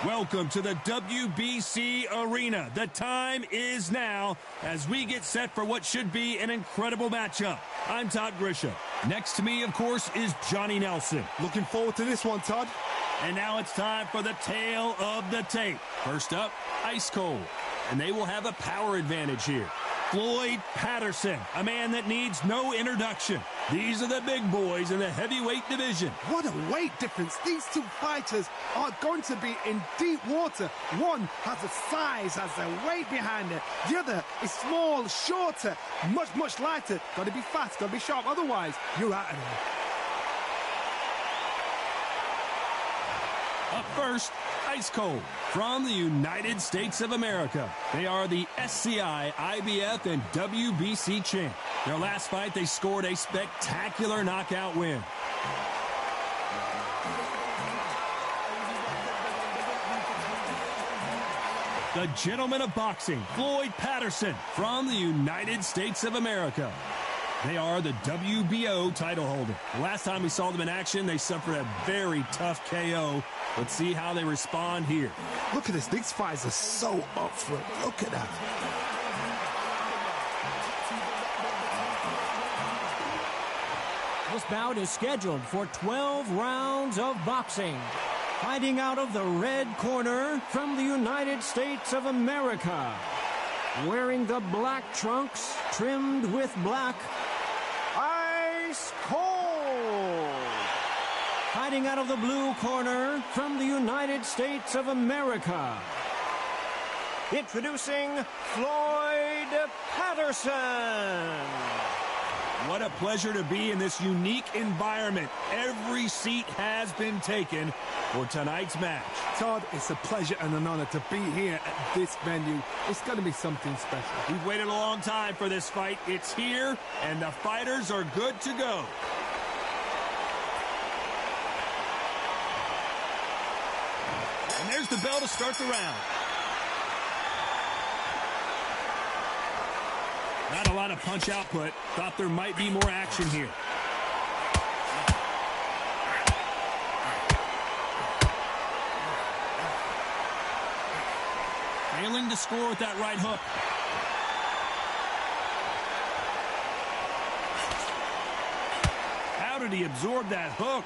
Welcome to the WBC Arena. The time is now as we get set for what should be an incredible matchup. I'm Todd Grisham. Next to me, of course, is Johnny Nelson. Looking forward to this one, Todd. And now it's time for the tale of the tape. First up, Ice Cold. And they will have a power advantage here. Floyd Patterson, a man that needs no introduction. These are the big boys in the heavyweight division. What a weight difference. These two fighters are going to be in deep water. One has a size, has a weight behind it. The other is small, shorter, much lighter. Got to be fast, got to be sharp. Otherwise, you're out of there. Up first, Ice Cold from the United States of America. They are the SCI, IBF, and WBC champ. Their last fight, they scored a spectacular knockout win. The gentleman of boxing, Floyd Patterson from the United States of America. They are the WBO title holder. The last time we saw them in action, they suffered a very tough KO. Let's see how they respond here. Look at this. These fighters are so up for it. Look at that. This bout is scheduled for 12 rounds of boxing. Fighting out of the red corner from the United States of America. Wearing the black trunks trimmed with black, Ice Cold. Fighting out of the blue corner from the United States of America. Introducing Floyd Patterson. What a pleasure to be in this unique environment. Every seat has been taken for tonight's match. Todd, it's a pleasure and an honor to be here at this venue. It's going to be something special. We've waited a long time for this fight. It's here, and the fighters are good to go. And there's the bell to start the round. Not a lot of punch output. Thought there might be more action here. Failing to score with that right hook. How did he absorb that hook?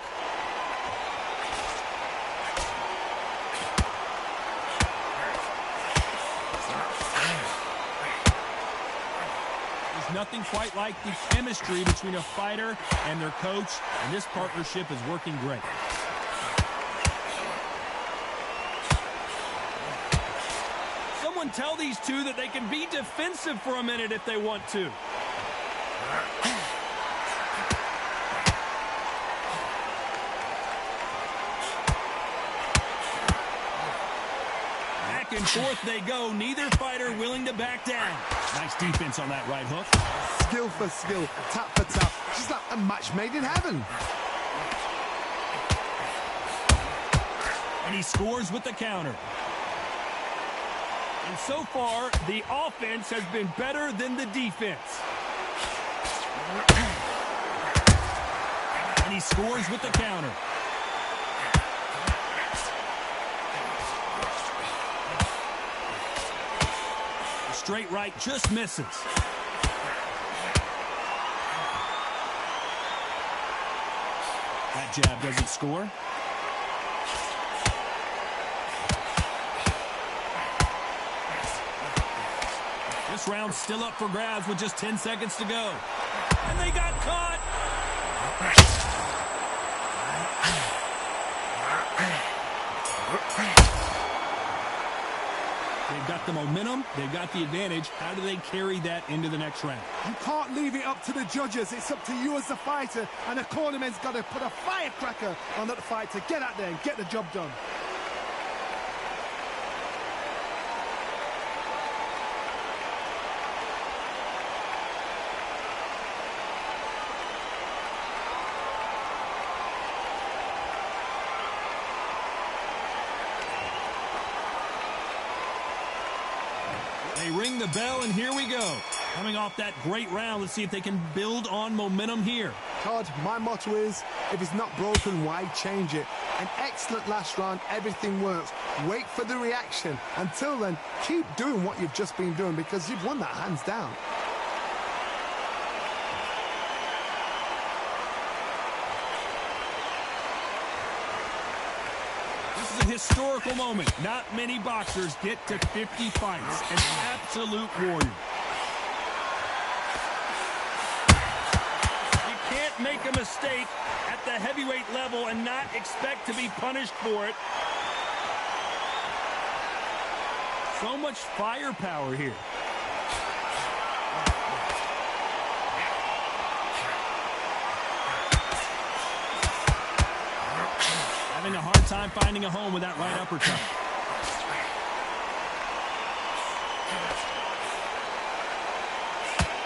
Nothing quite like the chemistry between a fighter and their coach, and this partnership is working great. Someone tell these two that they can be defensive for a minute if they want to. Back and forth they go, neither fighter willing to back down. Nice defense on that right hook. Skill for skill, tap for tap. Just like a match made in heaven. And he scores with the counter. And so far, the offense has been better than the defense. And he scores with the counter. Straight right just misses. That jab doesn't score. This round's still up for grabs with just 10 seconds to go. And they got caught. They've got the momentum. They've got the advantage. How do they carry that into the next round? You can't leave it up to the judges. It's up to you as the fighter. And the cornerman's got to put a firecracker on that fight to get out there and get the job done. They ring the bell, and here we go. Coming off that great round, let's see if they can build on momentum here. Todd, my motto is, if it's not broken, why change it? An excellent last round, everything works. Wait for the reaction. Until then, keep doing what you've just been doing because you've won that hands down. This is a historical moment. Not many boxers get to 50 fights. An absolute warrior. Make a mistake at the heavyweight level and not expect to be punished for it. So much firepower here. Having a hard time finding a home with that right uppercut.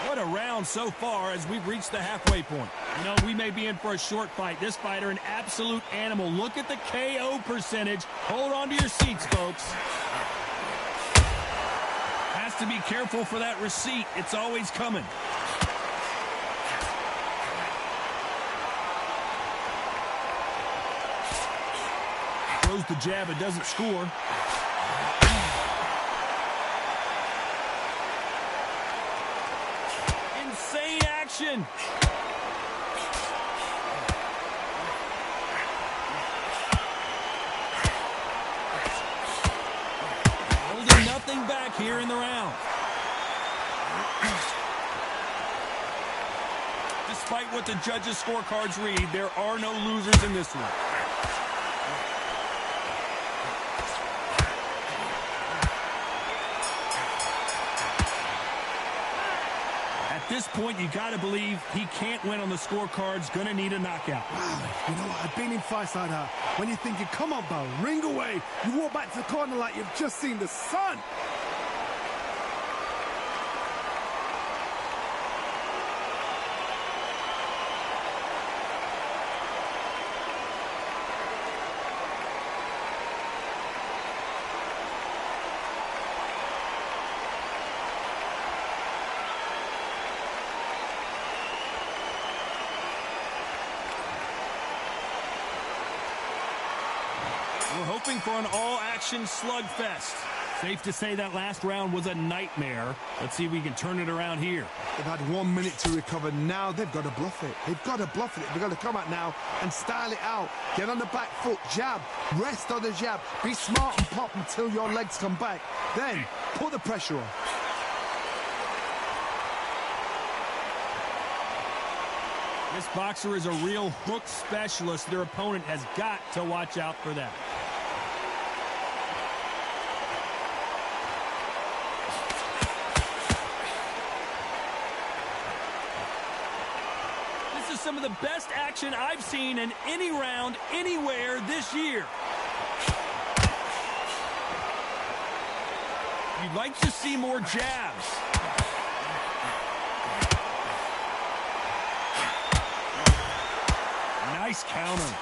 What a round so far as we've reached the halfway point. You know, we may be in for a short fight. This fighter, an absolute animal. Look at the KO percentage. Hold on to your seats, folks. Has to be careful for that receipt. It's always coming. Throws the jab. It doesn't score. Insane action. Holding nothing back here in the round. Despite what the judges' scorecards read, there are no losers in this one. At this point, you got to believe he can't win on the scorecards. Going to need a knockout. Wow, you know what? I've been in fights like that. When you're thinking, come on, pal, ring away. You walk back to the corner like you've just seen the sun. We're hoping for an all-action slugfest. Safe to say that last round was a nightmare. Let's see if we can turn it around here. They've had 1 minute to recover. Now they've got to bluff it. They've got to bluff it. They've got to come out now and style it out. Get on the back foot, jab, rest on the jab. Be smart and pop until your legs come back. Then put the pressure on. This boxer is a real hook specialist. Their opponent has got to watch out for that. This is some of the best action I've seen in any round, anywhere this year. You'd like to see more jabs. Nice counter.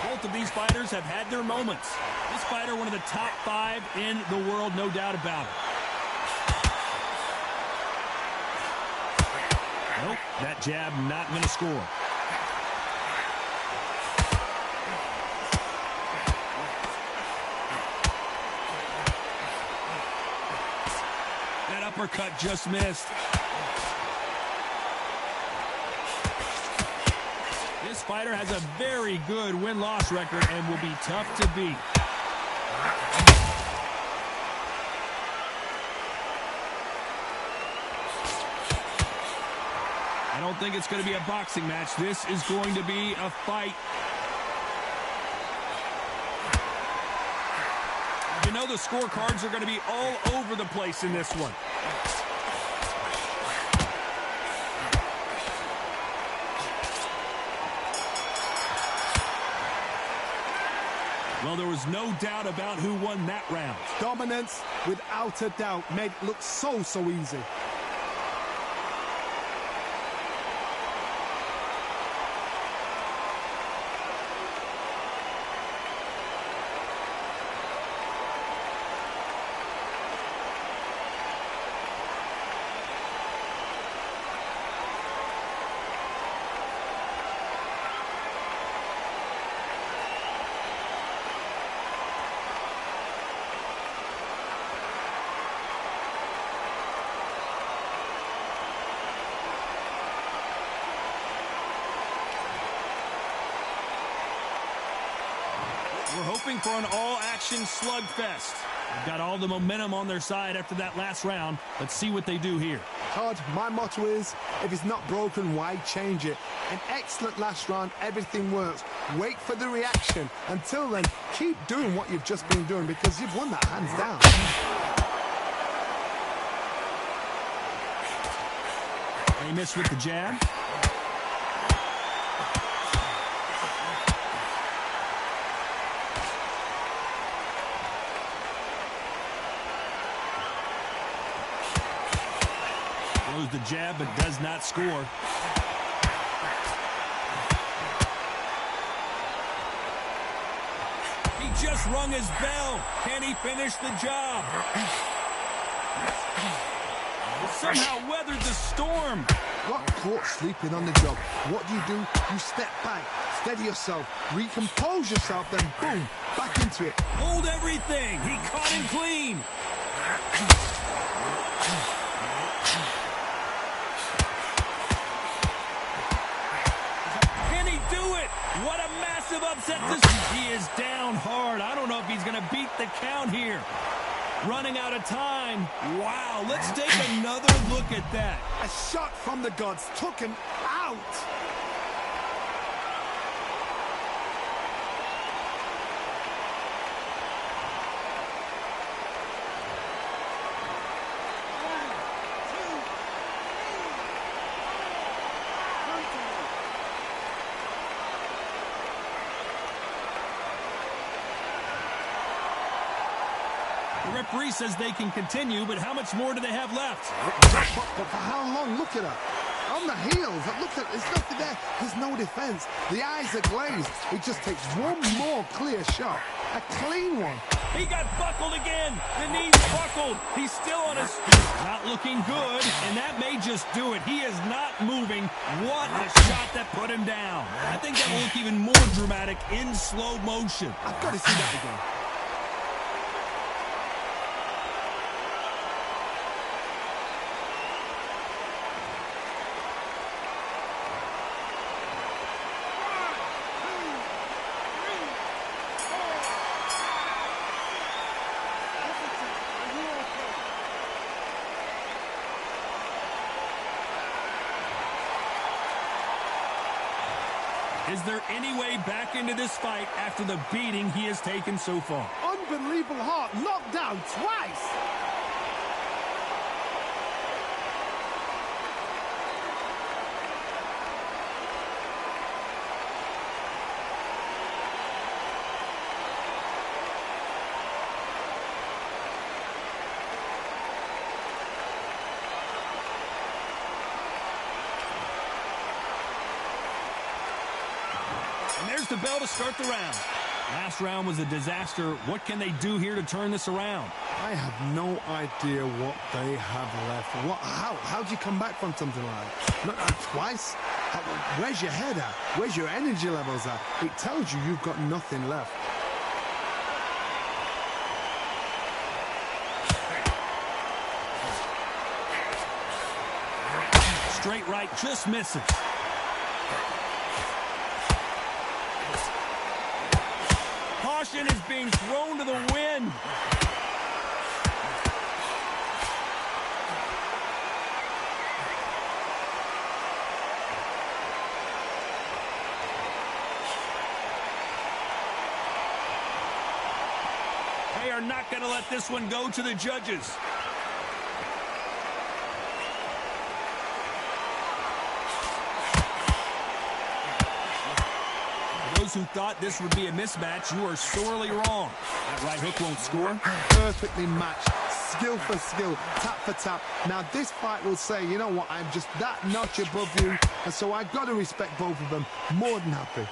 Both of these fighters have had their moments. This fighter, one of the top 5 in the world, no doubt about it. Nope, that jab not going to score. That uppercut just missed. This fighter has a very good win-loss record and will be tough to beat. I don't think it's going to be a boxing match. This is going to be a fight. You know the scorecards are going to be all over the place in this one. Well, there was no doubt about who won that round. Dominance, without a doubt, made it look so easy. We're hoping for an all-action slugfest. They've got all the momentum on their side after that last round. Let's see what they do here. Todd, my motto is, if it's not broken, why change it? An excellent last round, everything works. Wait for the reaction. Until then, keep doing what you've just been doing because you've won that hands down. They miss with the jab. Throws the jab but does not score. He just rung his bell. Can he finish the job? Somehow weathered the storm. Got caught sleeping on the job. What do? You step back, steady yourself, recompose yourself, then boom, back into it. Hold everything. He caught him clean. Can he do it? What a massive upset. He is down hard. I don't know if he's going to beat the count here. Running out of time. Wow, let's take another look at that. A shot from the gods took him out. The referee says they can continue, but how much more do they have left? But for how long? Look at her. On the heels. Look at, there's nothing there. There's no defense. The eyes are glazed. It just takes one more clear shot. A clean one. He got buckled again. The knee's buckled. He's still on his feet. Not looking good, and that may just do it. He is not moving. What a shot that put him down. I think that will look even more dramatic in slow motion. I've got to see that again. Is there any way back into this fight after the beating he has taken so far? Unbelievable heart, knocked down twice. And there's the bell to start the round. Last round was a disaster. What can they do here to turn this around? I have no idea what they have left. How do you come back from something like that? Not twice? Where's your head at? Where's your energy levels at? It tells you you've got nothing left. Straight right, just misses. Caution is being thrown to the wind. They are not going to let this one go to the judges. Those who thought this would be a mismatch, you are sorely wrong. That right hook won't score. Perfectly matched, skill for skill, tap for tap. Now this fight will say, you know what, I'm just that notch above you, and so I've got to respect both of them. More than happy.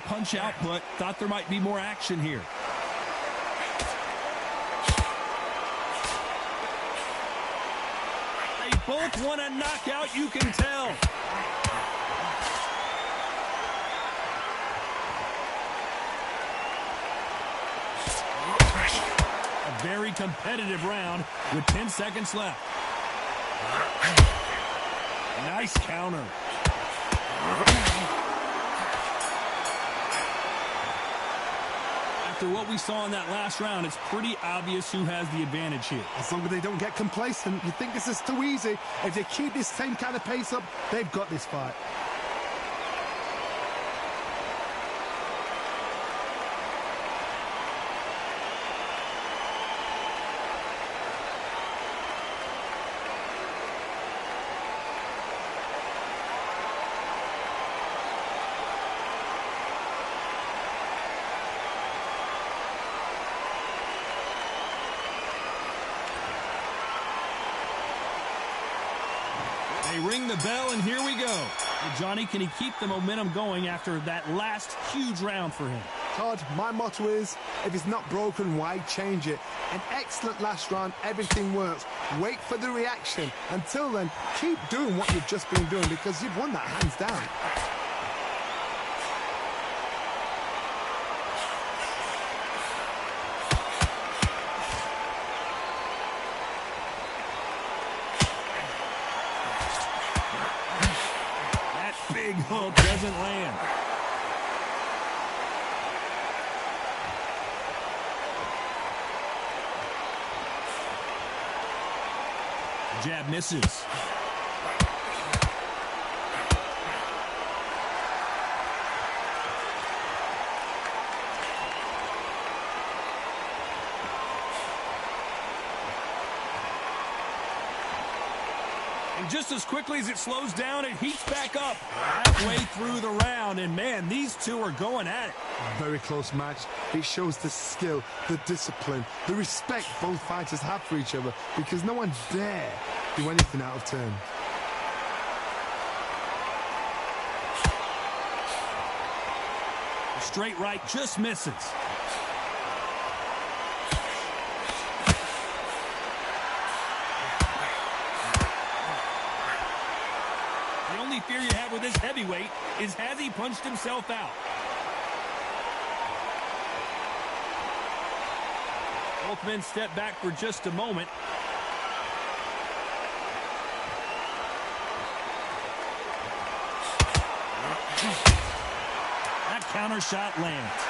Punch output. Thought there might be more action here. They both want a knockout, you can tell. very competitive round with 10 seconds left. Nice counter. After what we saw in that last round, it's pretty obvious who has the advantage here. As long as they don't get complacent, you think this is too easy. If they keep this same kind of pace up, they've got this fight. They ring the bell, and here we go. Well, Johnny, can he keep the momentum going after that last huge round for him? Todd, my motto is, if it's not broken, why change it? An excellent last round, everything works. Wait for the reaction. Until then, keep doing what you've just been doing because you've won that hands down. Big hook doesn't land. Jab misses. And just as quickly as it slows down, it heats back up halfway through the round. And, man, these two are going at it. Very close match. It shows the skill, the discipline, the respect both fighters have for each other because no one dare do anything out of turn. Straight right just misses. The only fear you have with this heavyweight is, has he punched himself out? Both men step back for just a moment. That counter shot lands.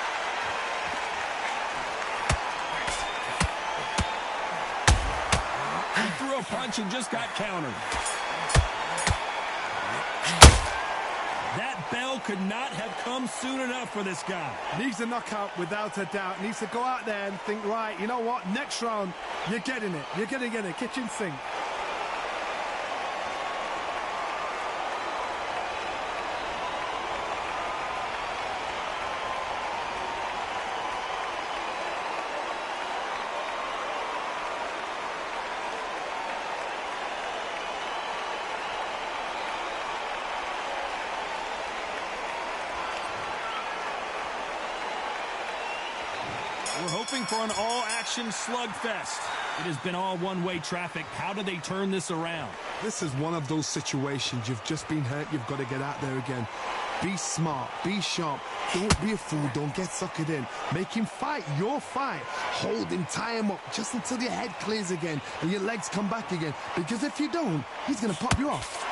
He threw a punch and just got countered. That bell could not have come soon enough for this guy. Needs a knockout without a doubt. Needs to go out there and think, right, you know what, next round, you're getting it. You're going to get it. Kitchen sink. We're hoping for an all-action slugfest. It has been all one-way traffic. How do they turn this around? This is one of those situations. You've just been hurt. You've got to get out there again. Be smart. Be sharp. Don't be a fool. Don't get suckered in. Make him fight your fight. Hold him. Tie him up just until your head clears again and your legs come back again. Because if you don't, he's going to pop you off.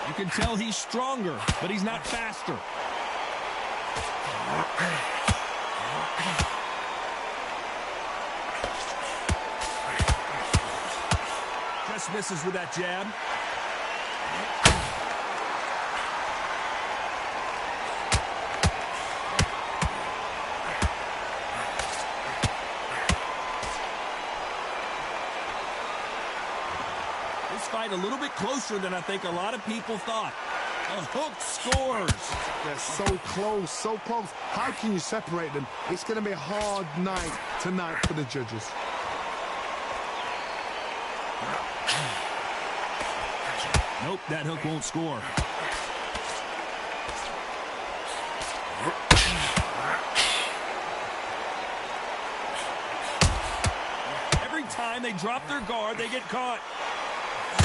You can tell he's stronger, but he's not faster. Just misses with that jab. Fight a little bit closer than I think a lot of people thought. A hook scores. They're so close, so close. How can you separate them? It's going to be a hard night tonight for the judges. Nope, that hook won't score. they drop their guard, they get caught.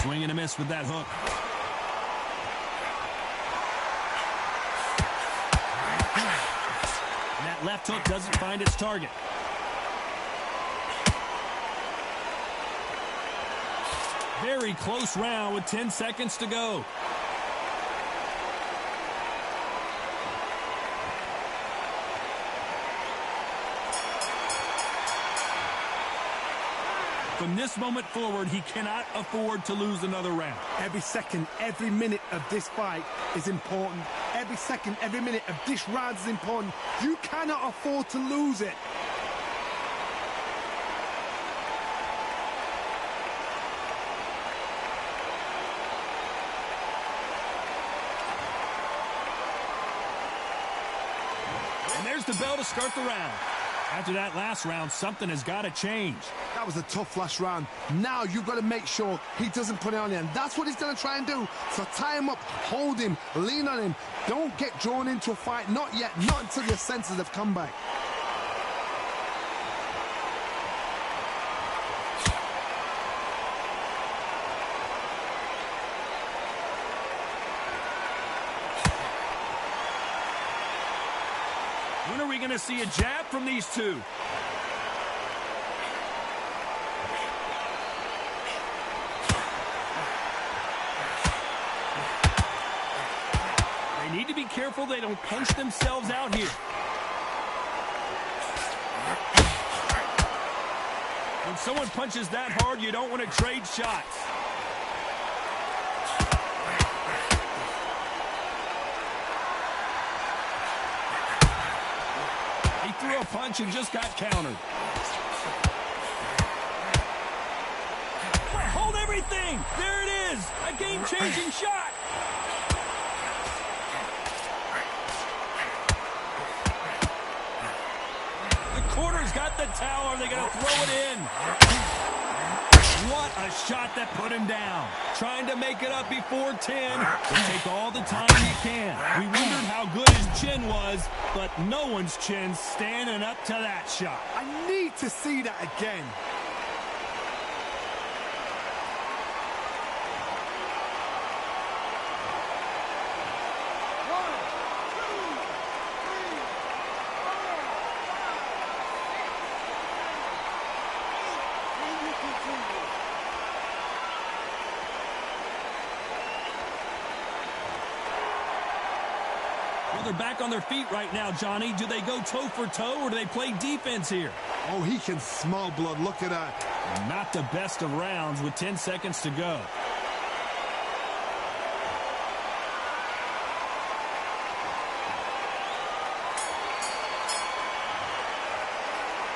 Swing and a miss with that hook. And that left hook doesn't find its target. Very close round with 10 seconds to go. From this moment forward, he cannot afford to lose another round. Every second, every minute of this fight is important. Every second, every minute of this round is important. You cannot afford to lose it. And there's the bell to start the round. After that last round, something has got to change. That was a tough last round. Now you've got to make sure he doesn't put it on you. And that's what he's going to try and do. So tie him up, hold him, lean on him. Don't get drawn into a fight. Not yet. Not until your senses have come back. When are we going to see a jab from these two? They need to be careful they don't punch themselves out here. When someone punches that hard, you don't want to trade shots. Threw a punch and just got countered. Hold everything! There it is! A game-changing shot! The corner's got the towel. Are they going to throw it in? What a shot that put him down. Trying to make it up before 10. Will take all the time he can. We wondered how good his chin was, but no one's chin's standing up to that shot. I need to see that again. Well, they're back on their feet right now, Johnny. Do they go toe for toe or do they play defense here? Oh, he can smell blood. Look at that. Not the best of rounds with 10 seconds to go.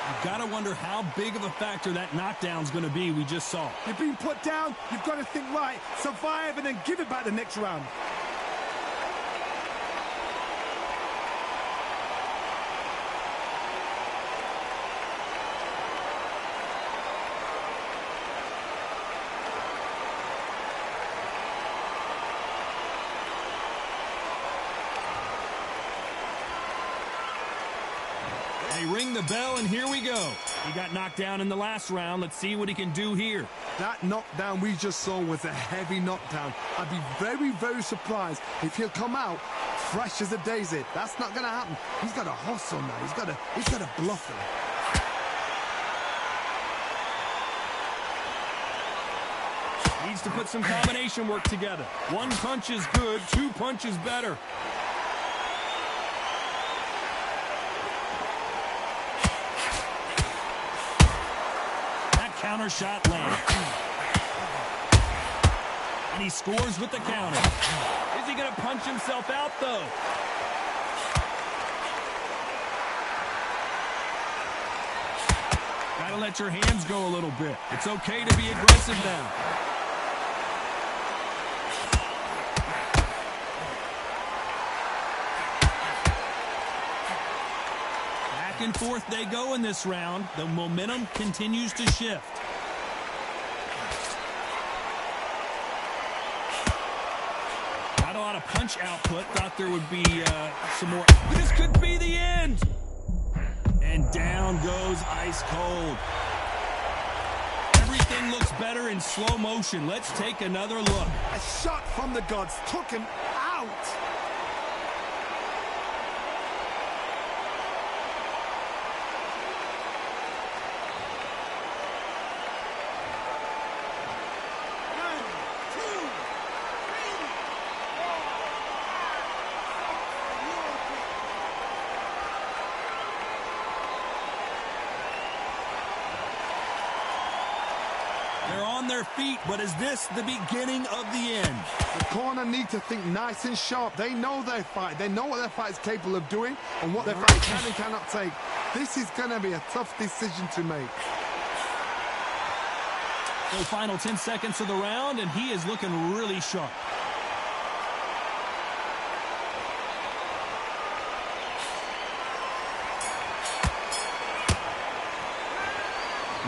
You've got to wonder how big of a factor that knockdown's going to be we just saw. You've been put down. You've got to think right, survive, and then give it back the next round. They ring the bell, and here we go. He got knocked down in the last round. Let's see what he can do here. That knockdown we just saw was a heavy knockdown. I'd be very, very surprised if he'll come out fresh as a daisy. That's not going to happen. He's got to hustle now. He's got to bluff him. Needs to put some combination work together. One punch is good, two punches better. Counter shot lands. And he scores with the counter. Is he going to punch himself out, though? Got to let your hands go a little bit. It's okay to be aggressive now. Back and forth they go in this round. The momentum continues to shift. Not a lot of punch output. Thought there would be some more. This could be the end. And down goes ice cold. Every Everything looks better in slow motion. Let's take another look. A shot from the gods took him out. They're on their feet, but is this the beginning of the end? The corner need to think nice and sharp. They know their fight. They know what their fight is capable of doing and what their fight can and cannot take. This is going to be a tough decision to make. So final 10 seconds of the round, and he is looking really sharp.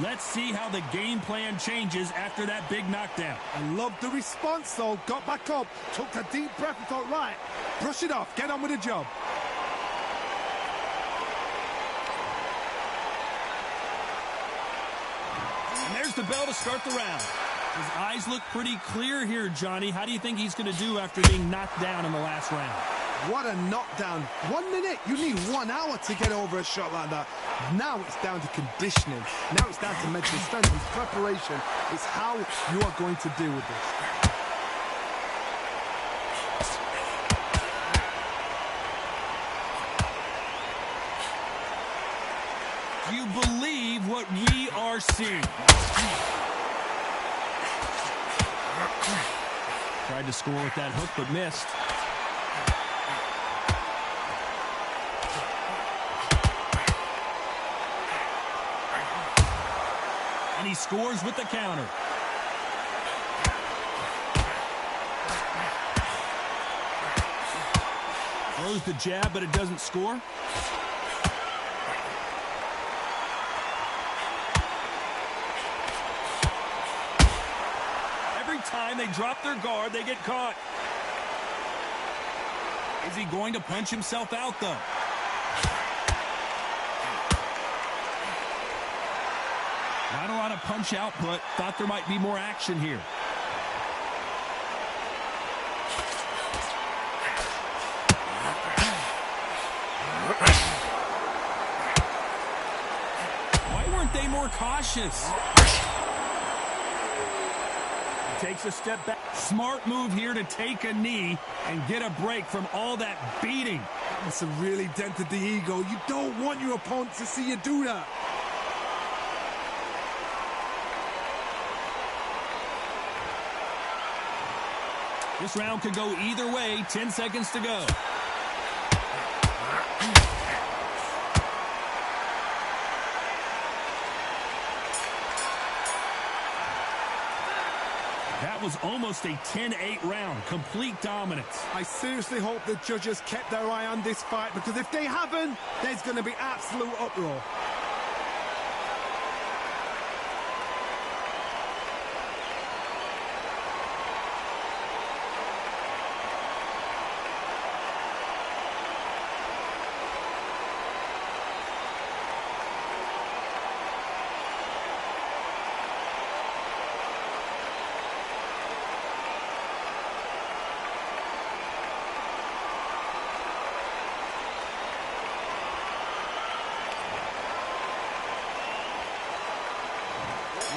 Let's see how the game plan changes after that big knockdown. I love the response, though. Got back up, took a deep breath and thought, right, brush it off, get on with the job. And there's the bell to start the round. His eyes look pretty clear here, Johnny. How do you think he's going to do after being knocked down in the last round? What a knockdown. 1 minute, you need 1 hour to get over a shot like that. Now it's down to conditioning. Now it's down to mental strength and preparation. It's how you are going to deal with this. Do you believe what we are seeing? Tried to score with that hook, but missed. And he scores with the counter. Throws the jab, but it doesn't score. Every time they drop their guard, they get caught. Is he going to punch himself out, though? Not a lot of punch output. Thought there might be more action here. Why weren't they more cautious? He takes a step back. Smart move here to take a knee and get a break from all that beating. It's really dented the ego. You don't want your opponent to see you do that. This round could go either way. 10 seconds to go. That was almost a 10-8 round. Complete dominance. I seriously hope the judges kept their eye on this fight, because if they haven't, there's going to be absolute uproar.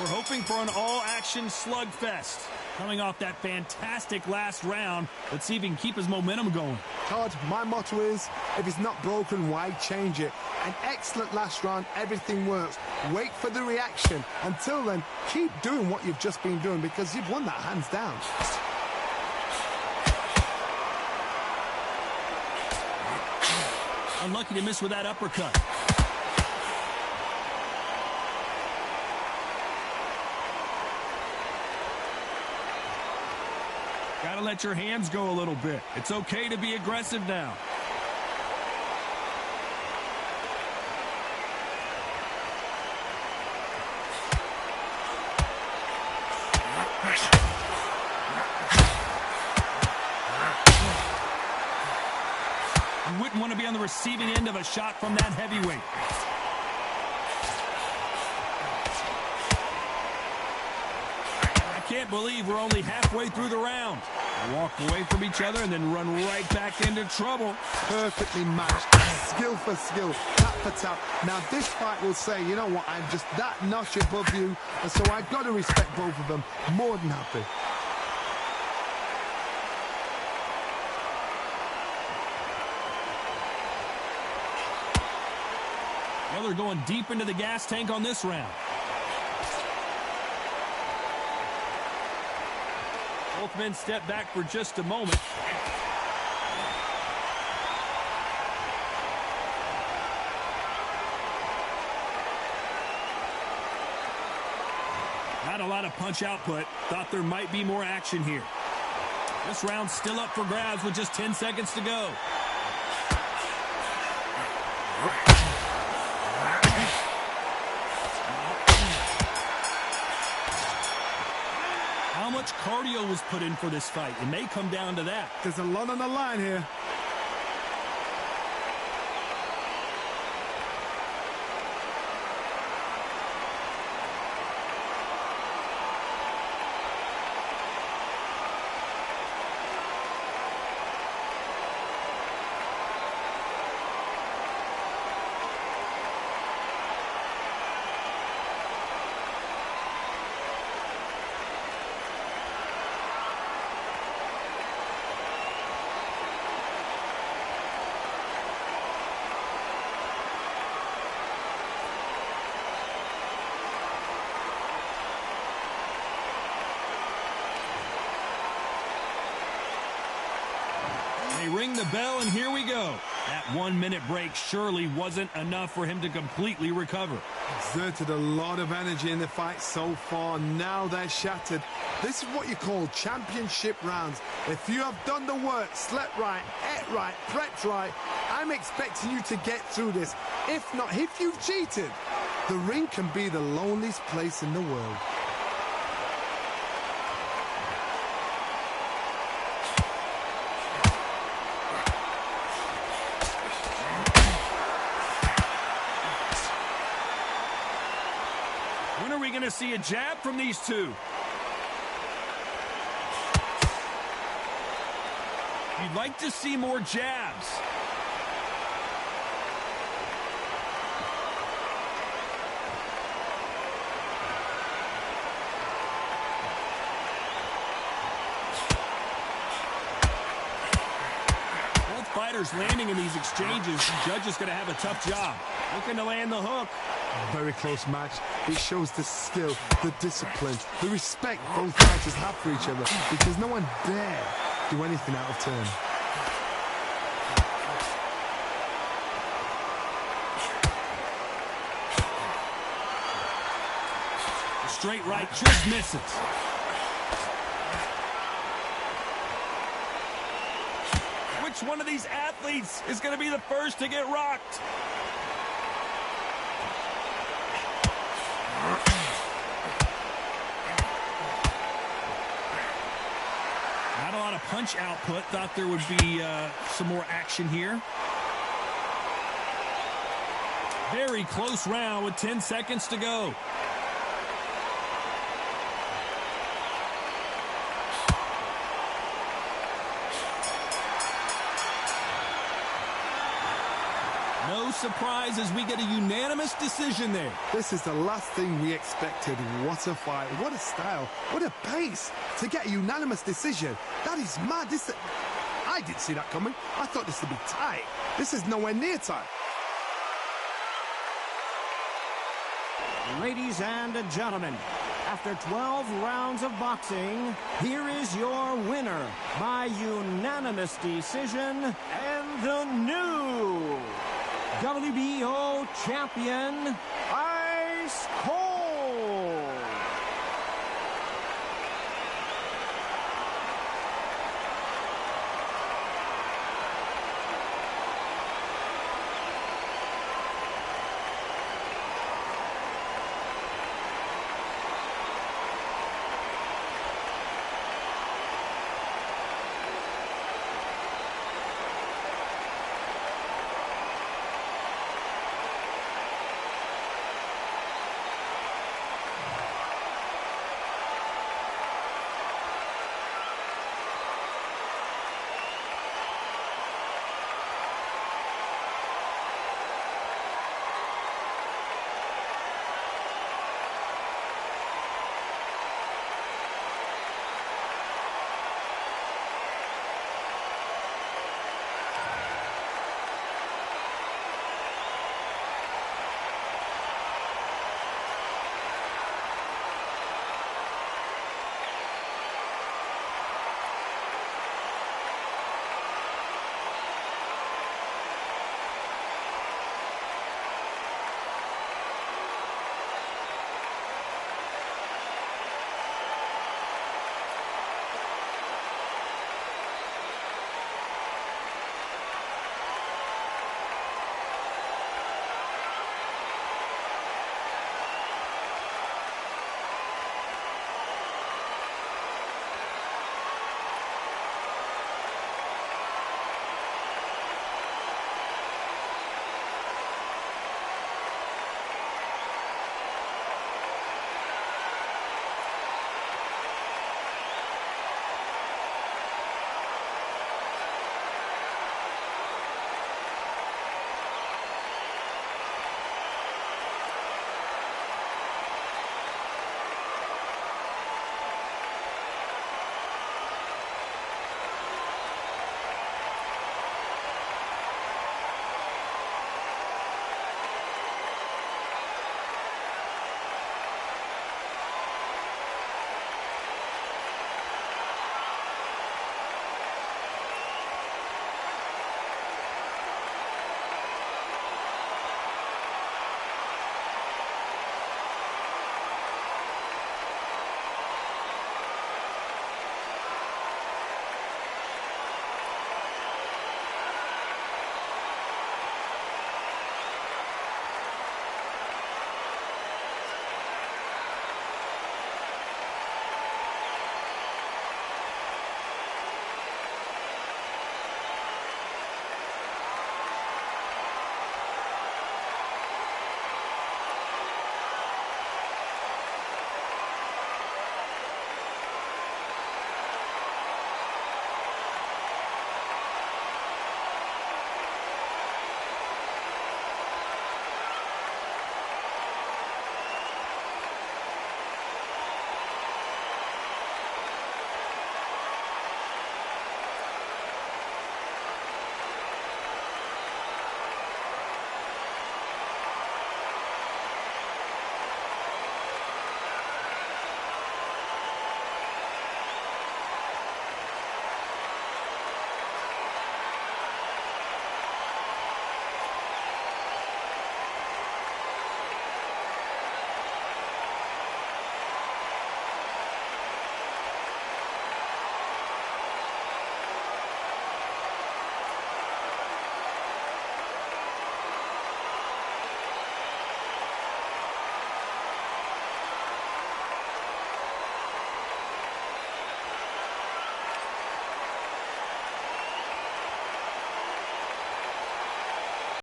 We're hoping for an all-action slugfest. Coming off that fantastic last round, let's see if he can keep his momentum going. Todd, my motto is, if it's not broken, why change it? An excellent last round, everything works. Wait for the reaction. Until then, keep doing what you've just been doing, because you've won that hands down. Unlucky to miss with that uppercut. Got to let your hands go a little bit. It's okay to be aggressive now. You wouldn't want to be on the receiving end of a shot from that heavyweight. can't believe we're only halfway through the round. They walk away from each other and then run right back into trouble. Perfectly matched, skill for skill, tap for tap. Now this fight will say, you know what, I'm just that notch above you, and so I've got to respect both of them. More than happy. Well, they're going deep into the gas tank on this round. Both men step back for just a moment. Not a lot of punch output. Thought there might be more action here. This round's still up for grabs with just 10 seconds to go. How much cardio was put in for this fight? It may come down to that. There's a lot on the line here. They ring the bell, and here we go. That 1 minute break surely wasn't enough for him to completely recover. Exerted a lot of energy in the fight so far. Now they're shattered. This is what you call championship rounds. If you have done the work, slept right, ate right, prepped right, I'm expecting you to get through this. If not, if you've cheated, the ring can be the loneliest place in the world. When are we going to see a jab from these two? You'd like to see more jabs. Both fighters landing in these exchanges. The judge is going to have a tough job. Looking to land the hook. Very close match. It shows the skill, the discipline, the respect both fighters have for each other, because no one dare do anything out of turn. Straight right just misses. Which one of these athletes is going to be the first to get rocked? Not a lot of punch output. Thought there would be some more action here. Very close round with 10 seconds to go. No surprise as we get a unanimous decision there. This is the last thing we expected. What a fight, what a style, what a pace to get a unanimous decision. That is mad. I didn't see that coming. I thought this would be tight. This is nowhere near tight. Ladies and gentlemen, after 12 rounds of boxing, here is your winner by unanimous decision and the new WBO champion, Ice Cold.